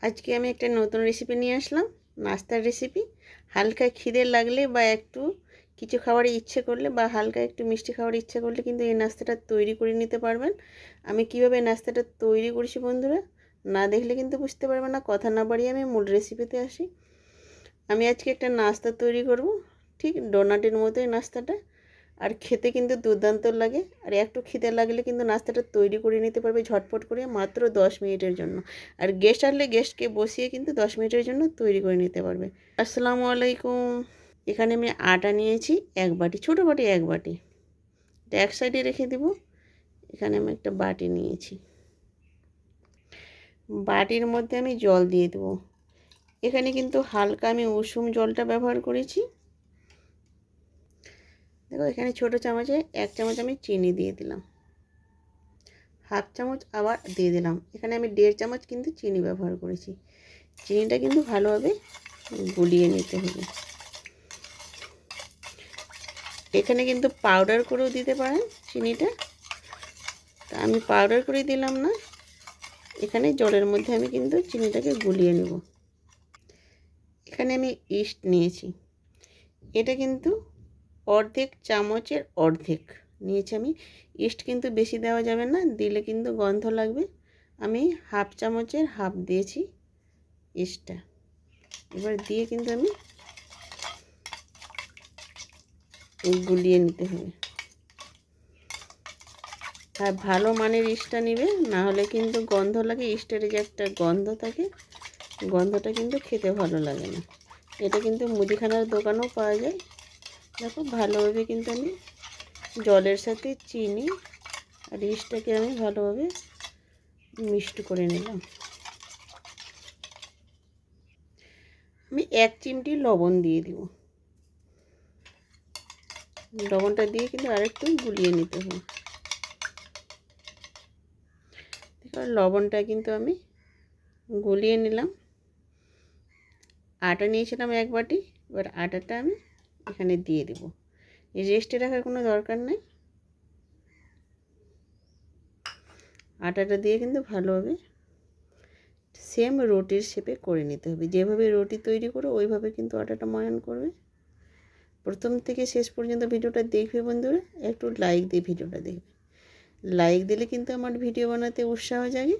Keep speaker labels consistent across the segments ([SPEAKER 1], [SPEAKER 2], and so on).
[SPEAKER 1] আজকে আমি একটা নতুন রেসিপি নিয়ে আসলাম, নাস্তার রেসিপি। হালকা খিদে লাগলে বা একটু কিছু খাওয়ার ইচ্ছে করলে বা হালকা একটু মিষ্টি খাওয়ার ইচ্ছে করলে কিন্তু এই নাস্তাটা তৈরি করে নিতে পারবেন। আমি কিভাবে নাস্তাটা তৈরি করেছি বন্ধুরা, না দেখলে কিন্তু বুঝতে পারবেন না। কথা না বাড়িয়ে আমি মূল রেসিপিতে আসি। আমি আজকে একটা নাস্তা তৈরি করব, ঠিক ডোনাটের মতোই নাস্তাটা। আর খেতে কিন্তু দুর্দান্ত লাগে। আর একটু খিদে লাগলে কিন্তু নাস্তাটা তৈরি করে নিতে পারবে ঝটপট করে, মাত্র 10 মিনিটের জন্য। আর গেস্ট আসলে গেস্টকে বসিয়ে কিন্তু 10 মিনিটের জন্য তৈরি করে নিতে পারবে। আসসালামু আলাইকুম। এখানে আমি আটা নিয়েছি 1 বাটি, ছোটো বাটি 1 বাটি। এটা এক সাইডে রেখে দেব। এখানে আমি একটা বাটি নিয়েছি, বাটির মধ্যে আমি জল দিয়ে দেবো। এখানে কিন্তু হালকা আমি উষুম জলটা ব্যবহার করেছি। দেখো এখানে ছোটো চামচে 1 চামচ আমি চিনি দিয়ে দিলাম, 1/2 চামচ আবার দিয়ে দিলাম। এখানে আমি 1.5 চামচ কিন্তু চিনি ব্যবহার করেছি। চিনিটা কিন্তু ভালোভাবে গুলিয়ে নিতে হবে। এখানে কিন্তু পাউডার করেও দিতে পারেন চিনিটা, তা আমি পাউডার করে দিলাম না। এখানে জলের মধ্যে আমি কিন্তু চিনিটাকে গুলিয়ে নেব। এখানে আমি ইস্ট নিয়েছি, এটা কিন্তু অর্ধেক চামচের অর্ধেক নিয়েছি আমি। ইস্ট কিন্তু বেশি দেওয়া যাবে না, দিলে কিন্তু গন্ধ লাগবে। আমি 1/2 চামচের হাফ দিয়েছি ইস্টটা। এবার দিয়ে কিন্তু আমি গুলিয়ে নিতে হবে। আর ভালো মানের ইস্টটা নেবে, না হলে কিন্তু গন্ধ লাগে। ইস্টের যে একটা গন্ধ থাকে, গন্ধটা কিন্তু খেতে ভালো লাগে না। এটা কিন্তু মুদিখানার দোকানেও পাওয়া যায়। দেখো ভালোভাবে কিন্তু আমি জলের সাথে চিনি আর ইস্টটাকে আমি ভালোভাবে মিক্সড করে নিলাম। আমি 1 চিমটি লবণ দিয়ে দিব। লবণটা দিয়ে কিন্তু আরেকটু গুলিয়ে নিতে হবে। দেখো লবণটা কিন্তু আমি গুলিয়ে নিলাম। আটা নিয়েছিলাম 1 বাটি, এবার আটাটা আমি এখানে দিয়ে দেব। রেস্টে রাখার কোনো দরকার নেই। আটাটা দিয়ে কিন্তু ভালোভাবে সেম রুটির শেপে করে নিতে হবে। যেভাবে রুটি তৈরি করো ওইভাবে কিন্তু আটাটা ময়ান করবে। প্রথম থেকে শেষ পর্যন্ত ভিডিওটা দেখবে বন্ধুরা, একটু লাইক দিয়ে ভিডিওটা দেখবে। লাইক দিলে কিন্তু আমার ভিডিও বানাতে উৎসাহ জাগে।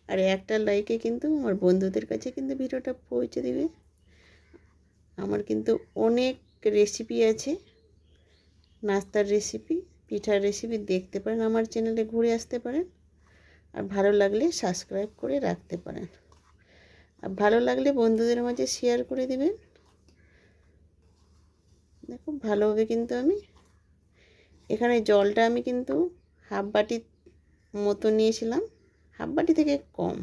[SPEAKER 1] আর একটা লাইকে কিন্তু আমার বন্ধুদের কাছে কিন্তু ভিডিওটা পৌঁছে দেবে। আমার কিন্তু অনেক রেসিপি আছে, নাস্তার রেসিপি, পিঠার রেসিপি দেখতে পারেন, আমার চ্যানেলে ঘুরে আসতে পারেন। আর ভালো লাগলে সাবস্ক্রাইব করে রাখতে পারেন। আর ভালো লাগলে বন্ধুদের মাঝে শেয়ার করে দেবেন। দেখো ভালোভাবে কিন্তু আমি এখানে জলটা আমি কিন্তু 1/2 বাটি মতো নিয়েছিলাম, 1/2 বাটি থেকে কম,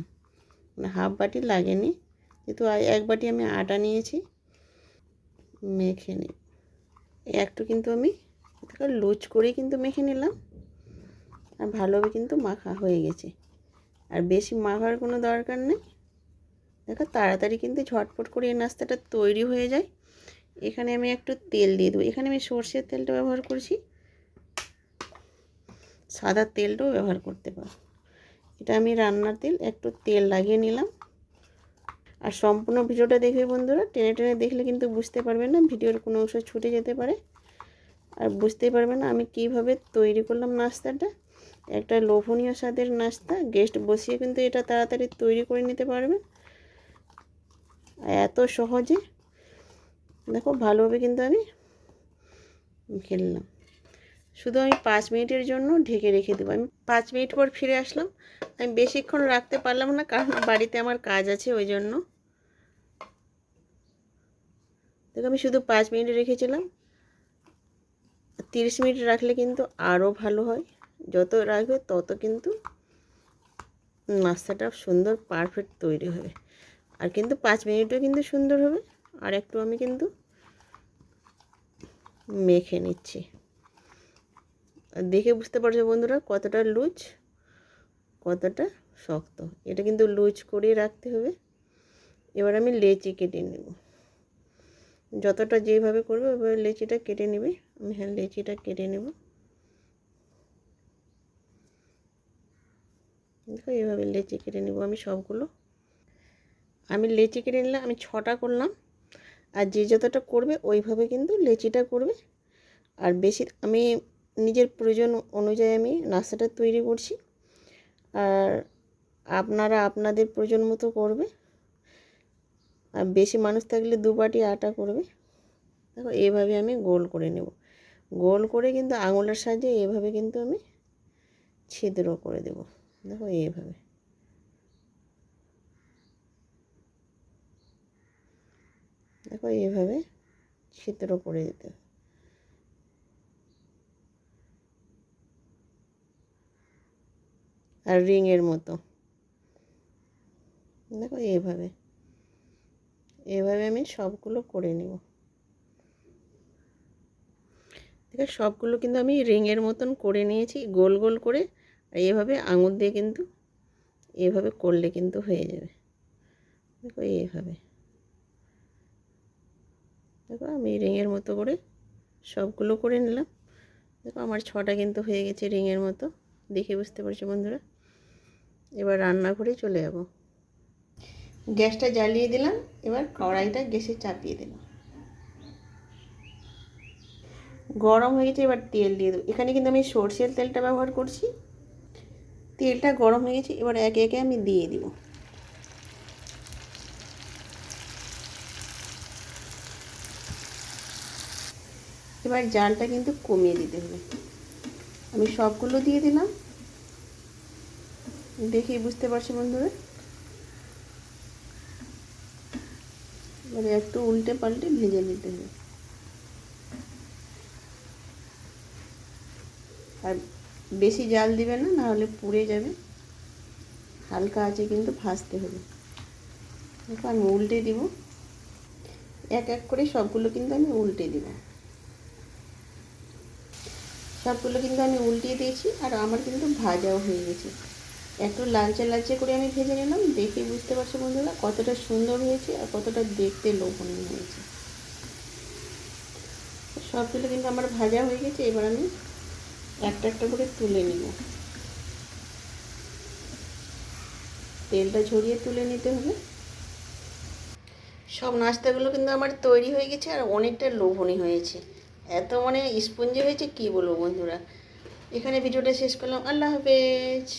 [SPEAKER 1] মানে 1/2 বাটি লাগেনি, যেহেতু 1 বাটি আমি আটা নিয়েছি। মেখে নিই একটু, কিন্তু আমি লুজ করেই কিন্তু মেখে নিলাম। আর ভালোভাবে কিন্তু মাখা হয়ে গেছে। আর বেশি মাখার কোনো দরকার নেই। দেখো তাড়াতাড়ি কিন্তু ঝটপট করে এই নাস্তাটা তৈরি হয়ে যায়। এখানে আমি একটু তেল দিয়ে দেবো। এখানে আমি সর্ষের তেলটা ব্যবহার করছি, সাদা তেলটাও ব্যবহার করতে পারো। এটা আমি রান্নার তেল, একটু তেল লাগিয়ে নিলাম। আর সম্পূর্ণ ভিডিওটা দেখবে বন্ধুরা, টেনে টেনে দেখলে কিন্তু বুঝতে পারবে না, ভিডিওর কোনো অংশ ছুটে যেতে পারে। আর বুঝতেই পারবে না আমি কিভাবে তৈরি করলাম নাস্তাটা। একটা লোভনীয় স্বাদের নাস্তা, গেস্ট বসিয়ে কিন্তু এটা তাড়াতাড়ি তৈরি করে নিতে পারবে এত সহজে। দেখো ভালোভাবে কিন্তু আমি খেললাম। শুধু আমি 5 মিনিটের জন্য ঢেকে রেখে দেবো। আমি 5 মিনিট পর ফিরে আসলাম। আমি বেশিক্ষণ রাখতে পারলাম না, কারণ বাড়িতে আমার কাজ আছে, ওই জন্য। দেখো আমি শুধু 5 মিনিট রেখেছিলাম। 30 মিনিট রাখলে কিন্তু আরও ভালো হয়। যত রাখবে তত কিন্তু নাস্তাটা সুন্দর পারফেক্ট তৈরি হবে। আর কিন্তু 5 মিনিটও কিন্তু সুন্দর হবে। আর একটু আমি কিন্তু মেখে নিচ্ছি। দেখে বুঝতে পারছো বন্ধুরা কতটা লুজ, কতটা শক্ত। এটা কিন্তু লুজ করে রাখতে হবে। এবার আমি লেচি কেটে নেব। যতটা যেভাবে করবে ওইভাবে লেচিটা কেটে নেবে। আমি লেচিটা কেটে নেব। দেখো এইভাবে লেচি কেটে নেব আমি সবগুলো। আমি লেচি কেটে নিলাম, আমি 6টা করলাম। আর যে যতটা করবে ওইভাবে কিন্তু লেচিটা করবে। আর বেশি আমি নিজের প্রয়োজন অনুযায়ী আমি নাস্তাটা তৈরি করছি। আর আপনারা আপনাদের প্রয়োজন মতো করবে। আর বেশি মানুষ থাকলে 2 বাটি আটা করবে। দেখো এইভাবে আমি গোল করে নেব। গোল করে কিন্তু আঙুলের সাহায্যে এইভাবে কিন্তু আমি ছিদ্র করে দেব। দেখো এইভাবে, দেখো এইভাবে ছিদ্র করে দিতে হবে। আর রিংয়ের মতো দেখো এইভাবে আমি সবগুলো করে নেব। দেখো সবগুলো কিন্তু আমি রিংয়ের মতন করে নিয়েছি, গোল গোল করে। আর এইভাবে আঙুল দিয়ে কিন্তু এইভাবে করলে কিন্তু হয়ে যাবে। দেখো এইভাবে, দেখো আমি রিংয়ের মতো করে সবগুলো করে নিলাম। দেখো আমার 6টা কিন্তু হয়ে গেছে রিংয়ের মতো, দেখে বুঝতে পারছো বন্ধুরা। এবার রান্নাঘরে চলে যাব। গ্যাসটা জ্বালিয়ে দিলাম, এবার কড়াইটা গ্যাসে চাপিয়ে দিলাম। গরম হয়ে গেছে, এবার তেল দিয়ে দেবো। এখানে কিন্তু আমি সরষের তেলটা ব্যবহার করছি। তেলটা গরম হয়ে গেছে, এবার একে একে আমি দিয়ে দিব। এবার জালটা কিন্তু কমিয়ে দিতে হবে। আমি সবগুলো দিয়ে দিলাম, দেখেই বুঝতে পারছি বন্ধুরা। এবারে একটু উল্টে পাল্টে ভেজে নিতে হবে। আর বেশি জাল দিবে না, নাহলে পুড়ে যাবে। হালকা আঁচে কিন্তু ভাজতে হবে। দেখো আমি উল্টে দিব, এক এক করে সবগুলো কিন্তু আমি উল্টে দিব। সবগুলো কিন্তু আমি উল্টিয়ে দিয়েছি, আর আমার কিন্তু ভাজাও হয়ে গেছে। একটু লালচে লালচে করে আমি ভেজে নিলাম। দেখে বুঝতে পারছো বন্ধুরা কতটা সুন্দর হয়েছে আর কতটা দেখতে লোভনীয় হয়েছে। সবগুলো কিন্তু আমার ভাজা হয়ে গেছে। এবার আমি একটা একটা করে তুলে নিব। তেলটা ঝরিয়ে তুলে নিতে হবে। সব নাস্তাগুলো কিন্তু আমার তৈরি হয়ে গেছে, আর অনেকটা লোভনীয় হয়েছে। এত স্পঞ্জি হয়েছে কি বলবো বন্ধুরা। এখানে ভিডিওটা শেষ করলাম। আল্লাহ হাফেজ।